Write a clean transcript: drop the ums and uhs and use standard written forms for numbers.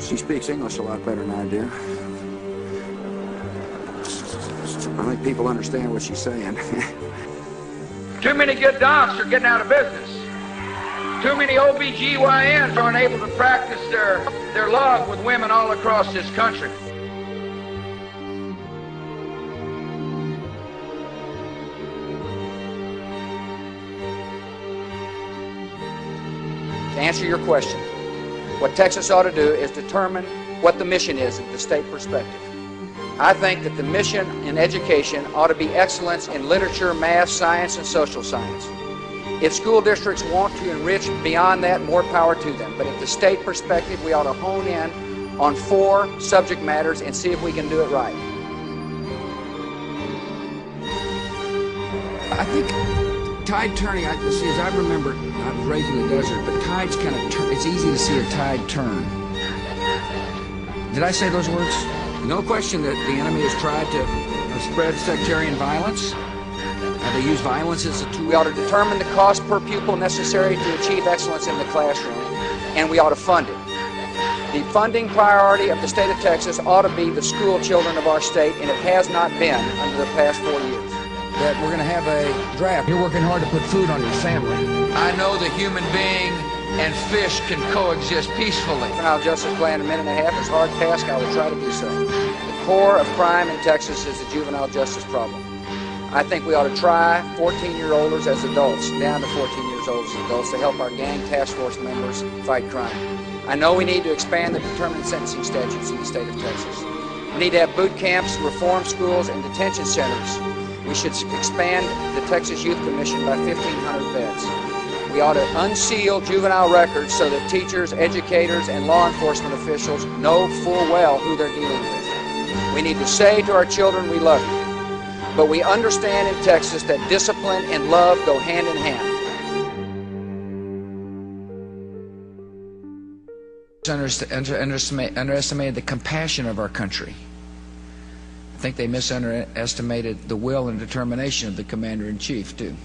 She speaks English a lot better than I do. I think people understand what she's saying. Too many good docs are getting out of business. Too many OBGYNs are unable to practice their love with women all across this country. To answer your question, what Texas ought to do is determine what the mission is at the state perspective. I think that the mission in education ought to be excellence in literature, math, science, and social science. If school districts want to enrich beyond that, more power to them. But at the state perspective, we ought to hone in on 4 subject matters and see if we can do it right. I think tide turning, as I remember, I was raised in the desert, but tides kind of turn. It's easy to see a tide turn. Did I say those words? No question that the enemy has tried to spread sectarian violence. They use violence as a tool. We ought to determine the cost per pupil necessary to achieve excellence in the classroom, and we ought to fund it. The funding priority of the state of Texas ought to be the school children of our state, and it has not been under the past 4 years. That we're going to have a draft. You're working hard to put food on your family. I know the human being and fish can coexist peacefully. Juvenile justice plan in a minute and a half is a hard task. I will try to do so. The core of crime in Texas is the juvenile justice problem. I think we ought to try 14-year-olds as adults, down to 14 years old as adults, to help our gang task force members fight crime. I know we need to expand the determinate sentencing statutes in the state of Texas. We need to have boot camps, reform schools, and detention centers. We should expand the Texas Youth Commission by 1,500 beds. We ought to unseal juvenile records so that teachers, educators, and law enforcement officials know full well who they're dealing with. We need to say to our children, we love you. But we understand in Texas that discipline and love go hand in hand. Underestimated the compassion of our country. I think they misunderestimated the will and determination of the commander-in-chief, too.